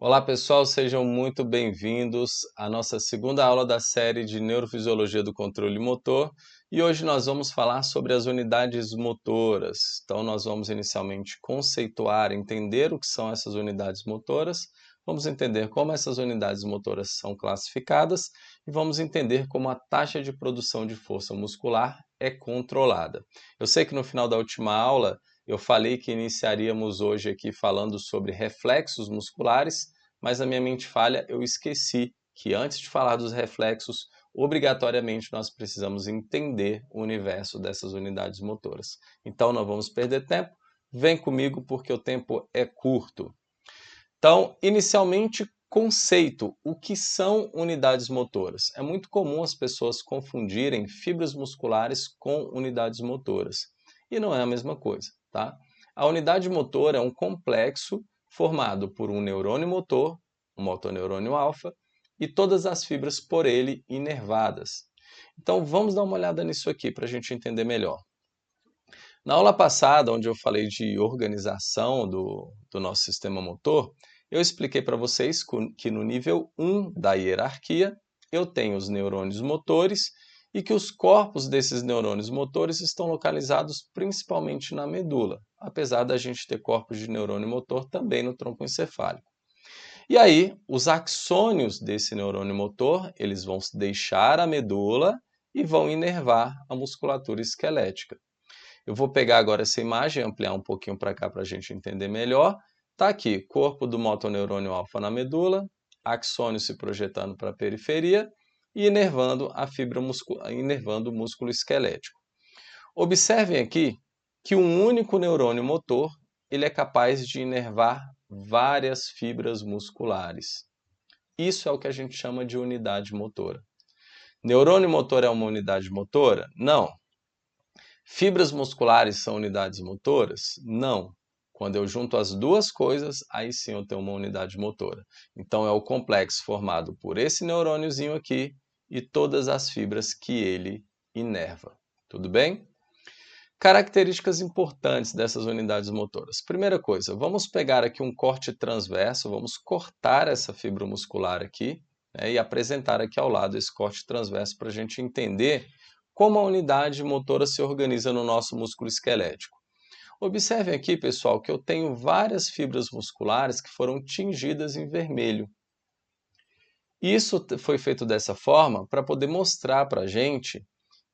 Olá pessoal, sejam muito bem-vindos à nossa segunda aula da série de Neurofisiologia do Controle Motor e hoje nós vamos falar sobre as unidades motoras. Então nós vamos inicialmente conceituar, entender o que são essas unidades motoras, vamos entender como essas unidades motoras são classificadas e vamos entender como a taxa de produção de força muscular é controlada. Eu sei que no final da última aula eu falei que iniciaríamos hoje aqui falando sobre reflexos musculares, mas a minha mente falha, eu esqueci que antes de falar dos reflexos, obrigatoriamente nós precisamos entender o universo dessas unidades motoras. Então não vamos perder tempo, vem comigo porque o tempo é curto. Então, inicialmente, conceito. O que são unidades motoras? É muito comum as pessoas confundirem fibras musculares com unidades motoras. E não é a mesma coisa, tá? A unidade motora é um complexo formado por um neurônio motor, um motoneurônio alfa, e todas as fibras por ele inervadas. Então, vamos dar uma olhada nisso aqui para a gente entender melhor. Na aula passada, onde eu falei de organização do nosso sistema motor, eu expliquei para vocês que no nível 1 da hierarquia, eu tenho os neurônios motores e que os corpos desses neurônios motores estão localizados principalmente na medula, apesar da gente ter corpos de neurônio motor também no tronco encefálico. E aí, os axônios desse neurônio motor, eles vão deixar a medula e vão inervar a musculatura esquelética. Eu vou pegar agora essa imagem e ampliar um pouquinho para cá para a gente entender melhor. Está aqui, corpo do motoneurônio alfa na medula, axônio se projetando para a periferia e inervando a fibra inervando o músculo esquelético. Observem aqui que um único neurônio motor ele é capaz de inervar várias fibras musculares. Isso é o que a gente chama de unidade motora. Neurônio motor é uma unidade motora? Não. Fibras musculares são unidades motoras? Não. Quando eu junto as duas coisas, aí sim eu tenho uma unidade motora. Então é o complexo formado por esse neurôniozinho aqui e todas as fibras que ele inerva. Tudo bem? Características importantes dessas unidades motoras. Primeira coisa, vamos pegar aqui um corte transverso, vamos cortar essa fibra muscular aqui, né, e apresentar aqui ao lado esse corte transverso para a gente entender como a unidade motora se organiza no nosso músculo esquelético. Observem aqui, pessoal, que eu tenho várias fibras musculares que foram tingidas em vermelho. Isso foi feito dessa forma para poder mostrar para a gente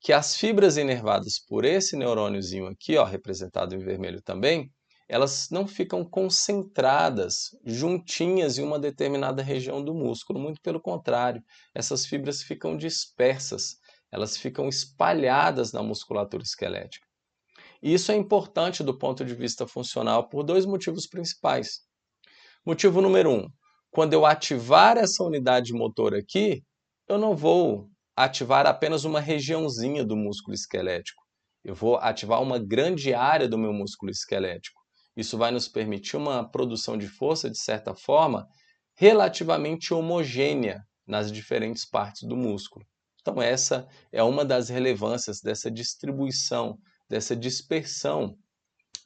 que as fibras inervadas por esse neurôniozinho aqui, ó, representado em vermelho também, elas não ficam concentradas, juntinhas em uma determinada região do músculo. Muito pelo contrário, essas fibras ficam dispersas, elas ficam espalhadas na musculatura esquelética. E isso é importante do ponto de vista funcional por dois motivos principais. Motivo número 1, quando eu ativar essa unidade motora aqui, eu não vou ativar apenas uma regiãozinha do músculo esquelético. Eu vou ativar uma grande área do meu músculo esquelético. Isso vai nos permitir uma produção de força, de certa forma, relativamente homogênea nas diferentes partes do músculo. Então essa é uma das relevâncias dessa distribuição, dessa dispersão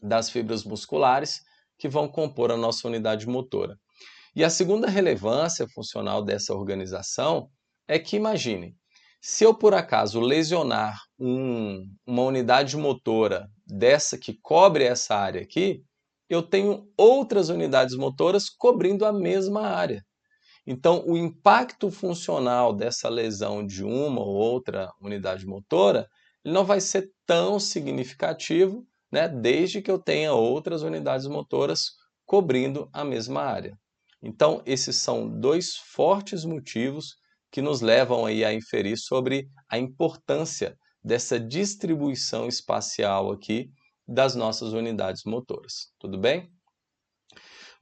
das fibras musculares que vão compor a nossa unidade motora. E a segunda relevância funcional dessa organização é que, imagine, se eu por acaso lesionar uma unidade motora dessa que cobre essa área aqui, eu tenho outras unidades motoras cobrindo a mesma área. Então, o impacto funcional dessa lesão de uma ou outra unidade motora ele não vai ser tão significativo, né, desde que eu tenha outras unidades motoras cobrindo a mesma área. Então, esses são dois fortes motivos que nos levam aí a inferir sobre a importância dessa distribuição espacial aqui das nossas unidades motoras. Tudo bem?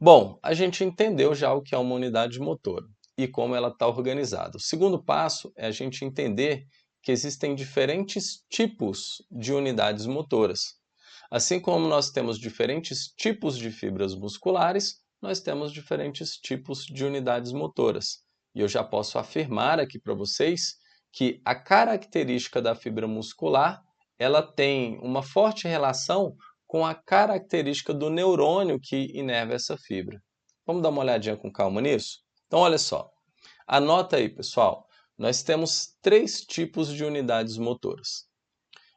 Bom, a gente entendeu já o que é uma unidade motora e como ela está organizada. O segundo passo é a gente entender que existem diferentes tipos de unidades motoras. Assim como nós temos diferentes tipos de fibras musculares, nós temos diferentes tipos de unidades motoras. E eu já posso afirmar aqui para vocês que a característica da fibra muscular ela tem uma forte relação com a característica do neurônio que inerva essa fibra. Vamos dar uma olhadinha com calma nisso? Então, olha só. Anota aí, pessoal. Nós temos 3 tipos de unidades motoras.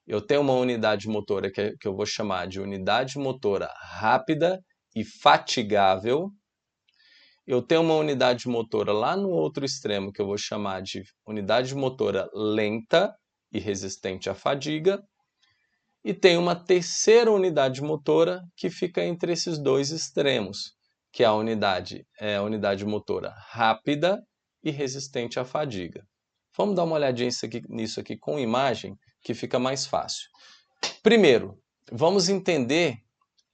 Eu tenho uma unidade motora que eu vou chamar de unidade motora rápida e fatigável. Eu tenho uma unidade motora lá no outro extremo que eu vou chamar de unidade motora lenta e resistente à fadiga. E tem uma terceira unidade motora que fica entre esses dois extremos, que é a unidade motora rápida e resistente à fadiga. Vamos dar uma olhadinha nisso aqui com imagem, que fica mais fácil. Primeiro, vamos entender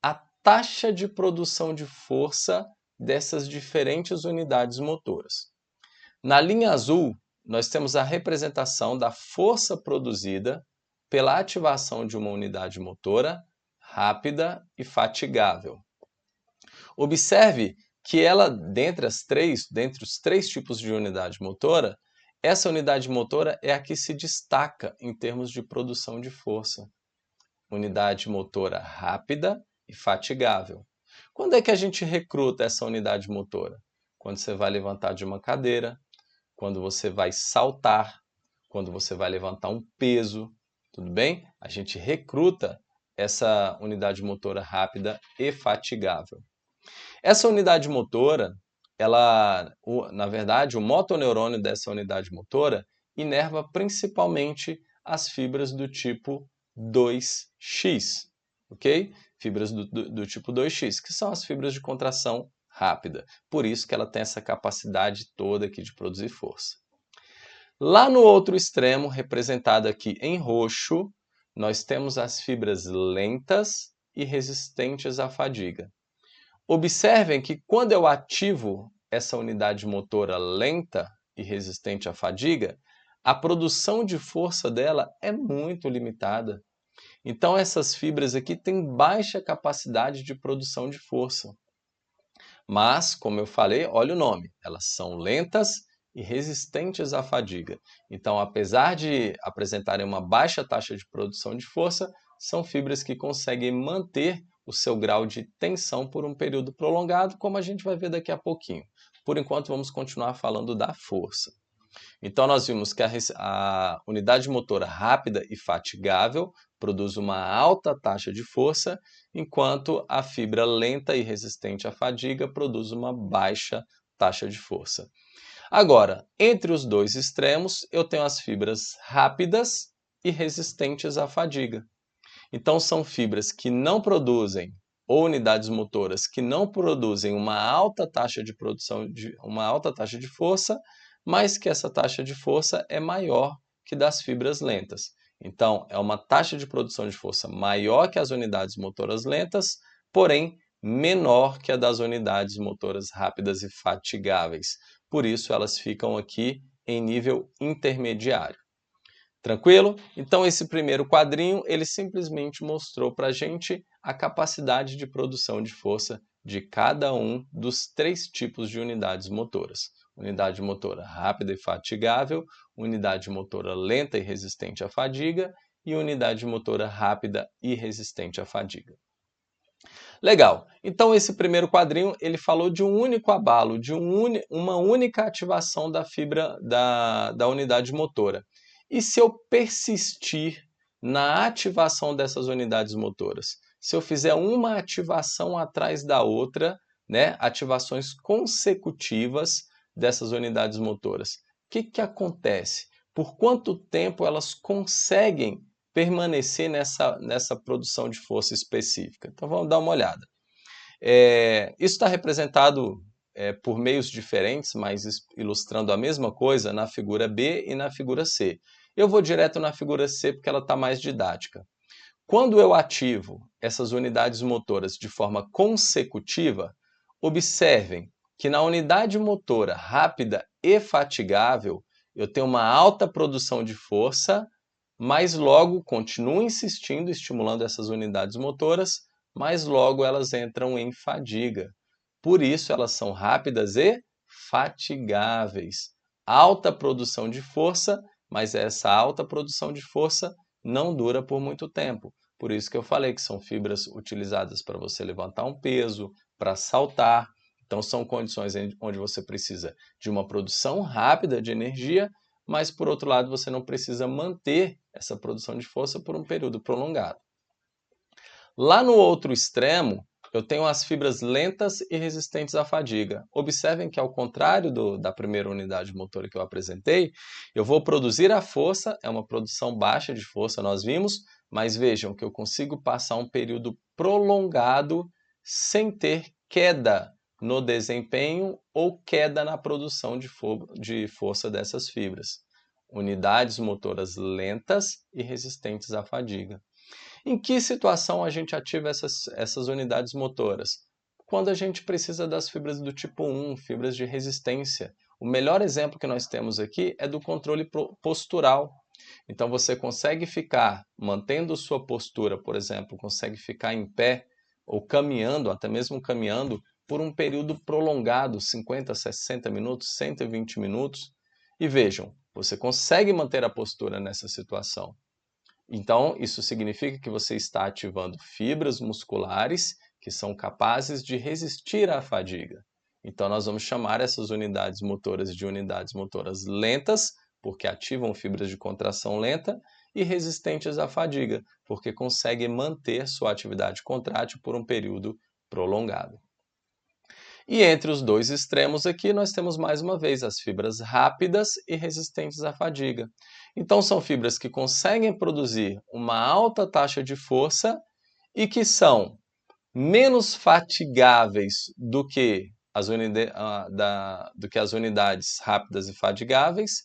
a taxa de produção de força dessas diferentes unidades motoras. Na linha azul, nós temos a representação da força produzida pela ativação de uma unidade motora rápida e fatigável. Observe que ela, dentre os 3 tipos de unidade motora, essa unidade motora é a que se destaca em termos de produção de força. Unidade motora rápida e fatigável. Quando é que a gente recruta essa unidade motora? Quando você vai levantar de uma cadeira, quando você vai saltar, quando você vai levantar um peso, tudo bem? A gente recruta essa unidade motora rápida e fatigável. Essa unidade motora, na verdade, o motoneurônio dessa unidade motora inerva principalmente as fibras do tipo 2X, ok? Fibras do tipo 2X, que são as fibras de contração rápida. Por isso que ela tem essa capacidade toda aqui de produzir força. Lá no outro extremo, representado aqui em roxo, nós temos as fibras lentas e resistentes à fadiga. Observem que quando eu ativo essa unidade motora lenta e resistente à fadiga, a produção de força dela é muito limitada. Então essas fibras aqui têm baixa capacidade de produção de força. Mas, como eu falei, olha o nome, elas são lentas e resistentes à fadiga. Então, apesar de apresentarem uma baixa taxa de produção de força, são fibras que conseguem manter o seu grau de tensão por um período prolongado, como a gente vai ver daqui a pouquinho. Por enquanto, vamos continuar falando da força. Então, nós vimos que a unidade motora rápida e fatigável produz uma alta taxa de força, enquanto a fibra lenta e resistente à fadiga produz uma baixa taxa de força. Agora, entre os dois extremos, eu tenho as fibras rápidas e resistentes à fadiga. Então, são fibras que não produzem, ou unidades motoras que não produzem uma alta taxa de força, mas que essa taxa de força é maior que das fibras lentas. Então, é uma taxa de produção de força maior que as unidades motoras lentas, porém menor que a das unidades motoras rápidas e fatigáveis. Por isso, elas ficam aqui em nível intermediário. Tranquilo? Então, esse primeiro quadrinho, ele simplesmente mostrou para a gente a capacidade de produção de força de cada um dos 3 tipos de unidades motoras. Unidade motora rápida e fatigável, unidade motora lenta e resistente à fadiga e unidade motora rápida e resistente à fadiga. Legal, então esse primeiro quadrinho ele falou de um único abalo, de uma única ativação da fibra da unidade motora. E se eu persistir na ativação dessas unidades motoras? Se eu fizer uma ativação atrás da outra, né, ativações consecutivas dessas unidades motoras, o que acontece? Por quanto tempo elas conseguem permanecer nessa produção de força específica? Então vamos dar uma olhada. Isso está representado por meios diferentes, mas ilustrando a mesma coisa na figura B e na figura C. Eu vou direto na figura C porque ela está mais didática. Quando eu ativo essas unidades motoras de forma consecutiva, observem que na unidade motora rápida e fatigável, eu tenho uma alta produção de força, mas logo continuo insistindo, estimulando essas unidades motoras, mas logo elas entram em fadiga. Por isso elas são rápidas e fatigáveis. Alta produção de força, mas essa alta produção de força não dura por muito tempo. Por isso que eu falei que são fibras utilizadas para você levantar um peso, para saltar, Então, são condições onde você precisa de uma produção rápida de energia, mas, por outro lado, você não precisa manter essa produção de força por um período prolongado. Lá no outro extremo, eu tenho as fibras lentas e resistentes à fadiga. Observem que, ao contrário da primeira unidade motora que eu apresentei, eu vou produzir a força, é uma produção baixa de força, nós vimos, mas vejam que eu consigo passar um período prolongado sem ter queda no desempenho ou queda na produção de força dessas fibras. Unidades motoras lentas e resistentes à fadiga. Em que situação a gente ativa essas unidades motoras? Quando a gente precisa das fibras do tipo 1, fibras de resistência. O melhor exemplo que nós temos aqui é do controle postural. Então você consegue ficar, mantendo sua postura, por exemplo, consegue ficar em pé ou caminhando, até mesmo caminhando, por um período prolongado, 50, 60 minutos, 120 minutos. E vejam, você consegue manter a postura nessa situação. Então, isso significa que você está ativando fibras musculares que são capazes de resistir à fadiga. Então, nós vamos chamar essas unidades motoras de unidades motoras lentas, porque ativam fibras de contração lenta, e resistentes à fadiga, porque conseguem manter sua atividade contrátil por um período prolongado. E entre os dois extremos aqui, nós temos mais uma vez as fibras rápidas e resistentes à fadiga. Então, são fibras que conseguem produzir uma alta taxa de força e que são menos fatigáveis do que as unidades rápidas e fadigáveis,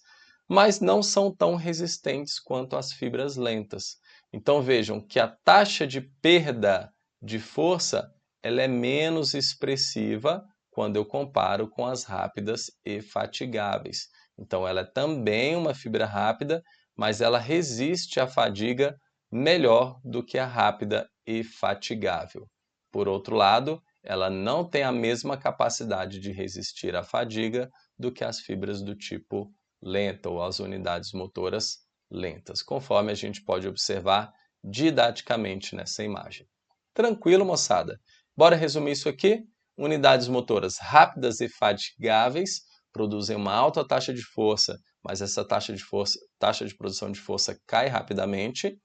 mas não são tão resistentes quanto as fibras lentas. Então, vejam que a taxa de perda de força ela é menos expressiva quando eu comparo com as rápidas e fatigáveis. Então, ela é também uma fibra rápida, mas ela resiste à fadiga melhor do que a rápida e fatigável. Por outro lado, ela não tem a mesma capacidade de resistir à fadiga do que as fibras do tipo lenta ou as unidades motoras lentas, conforme a gente pode observar didaticamente nessa imagem. Tranquilo, moçada? Bora resumir isso aqui? Unidades motoras rápidas e fatigáveis produzem uma alta taxa de força, mas essa taxa de produção de força cai rapidamente.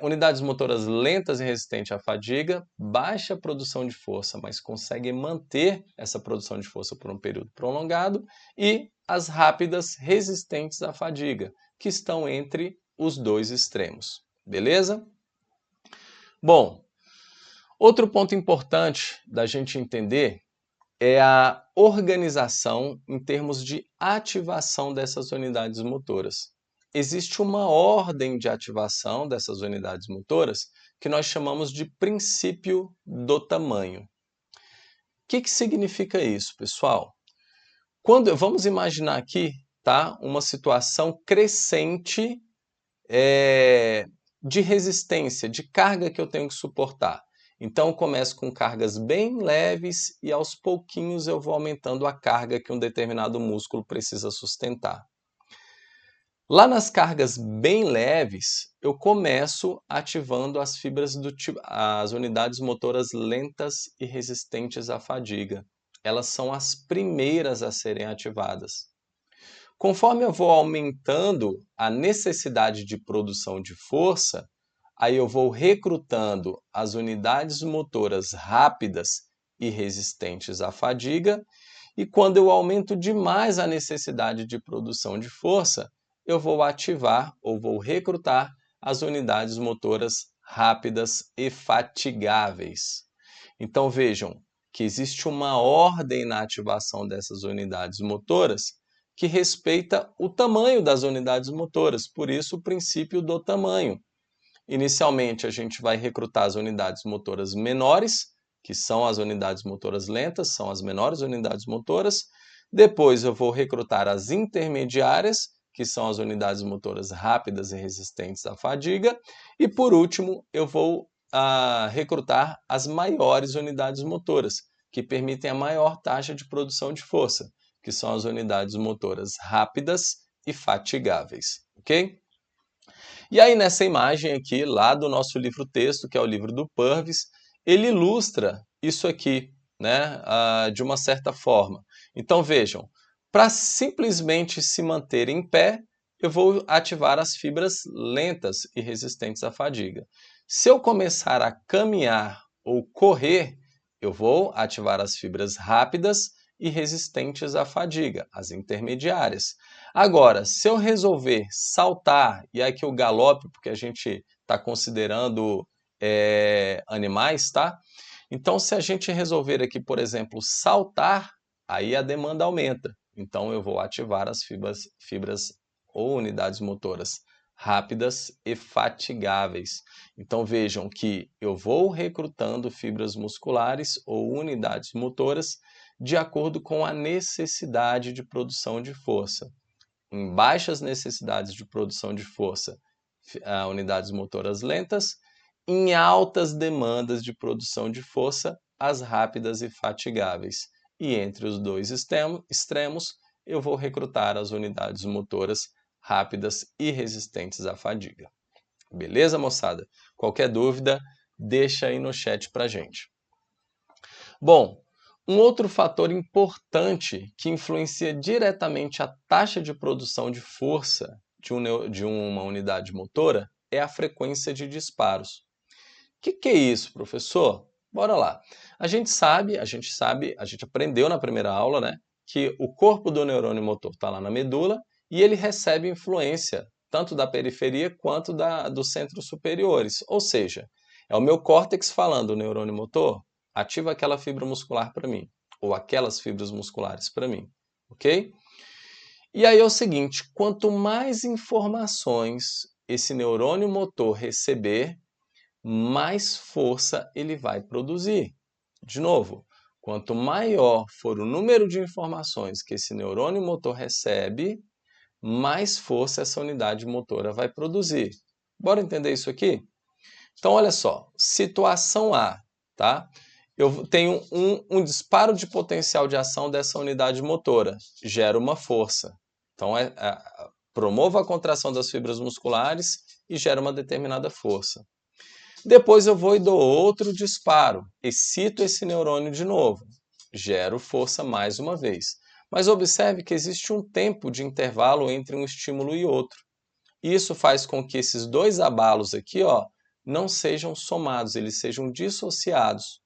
Unidades motoras lentas e resistentes à fadiga, baixa produção de força, mas conseguem manter essa produção de força por um período prolongado. E as rápidas resistentes à fadiga, que estão entre os dois extremos. Beleza? Bom, outro ponto importante da gente entender é a organização em termos de ativação dessas unidades motoras. Existe uma ordem de ativação dessas unidades motoras que nós chamamos de princípio do tamanho. O que significa isso, pessoal? Vamos imaginar aqui, tá, uma situação crescente de resistência, de carga que eu tenho que suportar. Então, eu começo com cargas bem leves e aos pouquinhos eu vou aumentando a carga que um determinado músculo precisa sustentar. Lá nas cargas bem leves, eu começo ativando as fibras as unidades motoras lentas e resistentes à fadiga. Elas são as primeiras a serem ativadas. Conforme eu vou aumentando a necessidade de produção de força, aí eu vou recrutando as unidades motoras rápidas e resistentes à fadiga, e quando eu aumento demais a necessidade de produção de força, eu vou ativar ou vou recrutar as unidades motoras rápidas e fatigáveis. Então vejam que existe uma ordem na ativação dessas unidades motoras que respeita o tamanho das unidades motoras, por isso o princípio do tamanho. Inicialmente, a gente vai recrutar as unidades motoras menores, que são as unidades motoras lentas, são as menores unidades motoras. Depois, eu vou recrutar as intermediárias, que são as unidades motoras rápidas e resistentes à fadiga. E, por último, eu vou recrutar as maiores unidades motoras, que permitem a maior taxa de produção de força, que são as unidades motoras rápidas e fatigáveis, ok? E aí nessa imagem aqui, lá do nosso livro-texto, que é o livro do Purvis, ele ilustra isso aqui, né, de uma certa forma. Então vejam, para simplesmente se manter em pé, eu vou ativar as fibras lentas e resistentes à fadiga. Se eu começar a caminhar ou correr, eu vou ativar as fibras rápidas e resistentes à fadiga, as intermediárias. Agora, se eu resolver saltar, e aqui o galope, porque a gente está considerando animais, tá? Então, se a gente resolver aqui, por exemplo, saltar, aí a demanda aumenta. Então, eu vou ativar as fibras ou unidades motoras rápidas e fatigáveis. Então, vejam que eu vou recrutando fibras musculares ou unidades motoras de acordo com a necessidade de produção de força. Em baixas necessidades de produção de força, unidades motoras lentas, em altas demandas de produção de força, as rápidas e fatigáveis. E entre os dois extremos, eu vou recrutar as unidades motoras rápidas e resistentes à fadiga. Beleza, moçada? Qualquer dúvida, deixa aí no chat pra gente. Bom, um outro fator importante que influencia diretamente a taxa de produção de força de uma unidade motora é a frequência de disparos. O que é isso, professor? Bora lá. A gente aprendeu na primeira aula, né, que o corpo do neurônio motor está lá na medula e ele recebe influência tanto da periferia quanto dos centros superiores. Ou seja, é o meu córtex falando, o neurônio motor, ativa aquela fibra muscular para mim, ou aquelas fibras musculares para mim, ok? E aí é o seguinte, quanto mais informações esse neurônio motor receber, mais força ele vai produzir. De novo, quanto maior for o número de informações que esse neurônio motor recebe, mais força essa unidade motora vai produzir. Bora entender isso aqui? Então, olha só, situação A, tá? Eu tenho um disparo de potencial de ação dessa unidade motora, gera uma força. Então, promova a contração das fibras musculares e gera uma determinada força. Depois eu vou e dou outro disparo, excito esse neurônio de novo, gero força mais uma vez. Mas observe que existe um tempo de intervalo entre um estímulo e outro. Isso faz com que esses dois abalos aqui, ó, não sejam somados, eles sejam dissociados.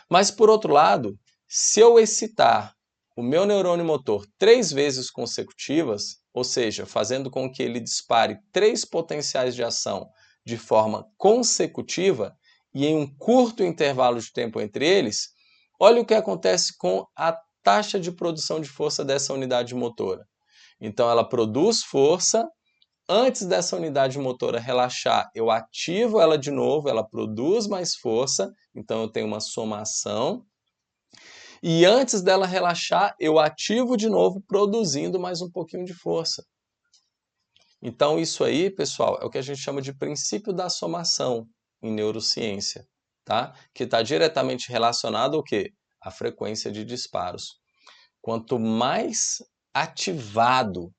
Mas, por outro lado, se eu excitar o meu neurônio motor 3 vezes consecutivas, ou seja, fazendo com que ele dispare 3 potenciais de ação de forma consecutiva e em um curto intervalo de tempo entre eles, olha o que acontece com a taxa de produção de força dessa unidade motora. Então, ela produz força. Antes dessa unidade motora relaxar, eu ativo ela de novo, ela produz mais força, então eu tenho uma somação. E antes dela relaxar, eu ativo de novo, produzindo mais um pouquinho de força. Então isso aí, pessoal, é o que a gente chama de princípio da somação em neurociência, tá? Que está diretamente relacionado ao quê? À frequência de disparos. Quanto mais ativado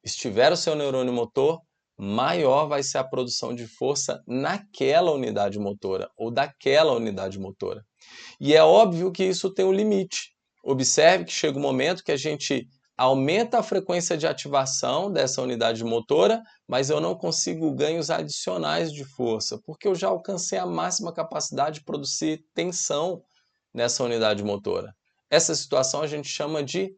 estiver o seu neurônio motor, maior vai ser a produção de força naquela unidade motora ou daquela unidade motora. E é óbvio que isso tem um limite. Observe que chega um momento que a gente aumenta a frequência de ativação dessa unidade motora, mas eu não consigo ganhos adicionais de força, porque eu já alcancei a máxima capacidade de produzir tensão nessa unidade motora. Essa situação a gente chama de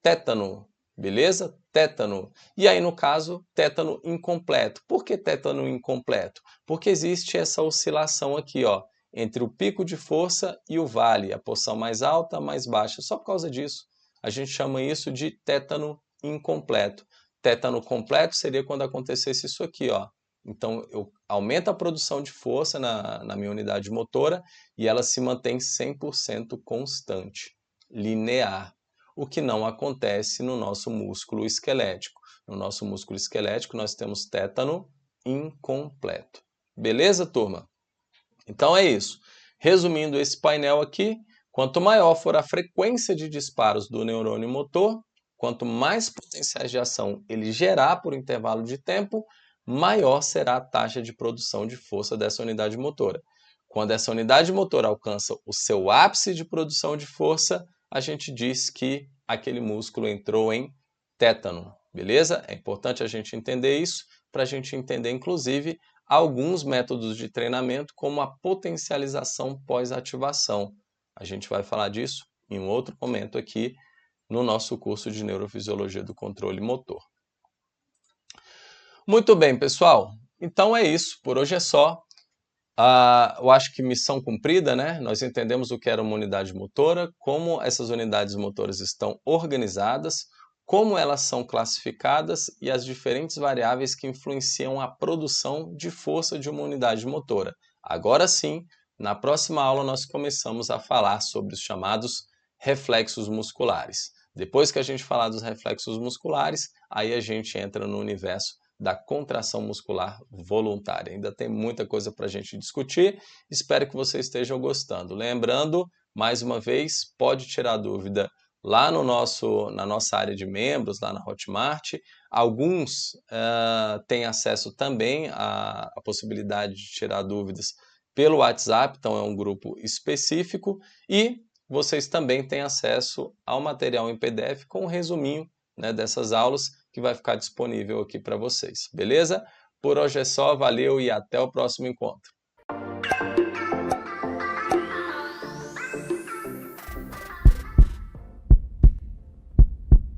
tétano. Beleza? Tétano. E aí, no caso, tétano incompleto. Por que tétano incompleto? Porque existe essa oscilação aqui, ó, entre o pico de força e o vale, a porção mais alta, mais baixa. Só por causa disso, a gente chama isso de tétano incompleto. Tétano completo seria quando acontecesse isso aqui, ó. Então, eu aumento a produção de força na minha unidade motora e ela se mantém 100% constante, linear. O que não acontece no nosso músculo esquelético. No nosso músculo esquelético, nós temos tétano incompleto. Beleza, turma? Então é isso. Resumindo esse painel aqui, quanto maior for a frequência de disparos do neurônio motor, quanto mais potenciais de ação ele gerar por intervalo de tempo, maior será a taxa de produção de força dessa unidade motora. Quando essa unidade motora alcança o seu ápice de produção de força, a gente diz que aquele músculo entrou em tétano, beleza? É importante a gente entender isso para a gente entender, inclusive, alguns métodos de treinamento, como a potencialização pós-ativação. A gente vai falar disso em um outro momento aqui no nosso curso de Neurofisiologia do Controle Motor. Muito bem, pessoal. Então é isso. Por hoje é só. Eu acho que missão cumprida, né? Nós entendemos o que era uma unidade motora, como essas unidades motoras estão organizadas, como elas são classificadas e as diferentes variáveis que influenciam a produção de força de uma unidade motora. Agora sim, na próxima aula nós começamos a falar sobre os chamados reflexos musculares. Depois que a gente falar dos reflexos musculares, aí a gente entra no universo da contração muscular voluntária. Ainda tem muita coisa para a gente discutir. Espero que vocês estejam gostando. Lembrando, mais uma vez, pode tirar dúvida lá na nossa área de membros, lá na Hotmart. Alguns têm acesso também à possibilidade de tirar dúvidas pelo WhatsApp, então é um grupo específico. E vocês também têm acesso ao material em PDF com um resuminho, né, dessas aulas, que vai ficar disponível aqui para vocês, beleza? Por hoje é só, valeu e até o próximo encontro.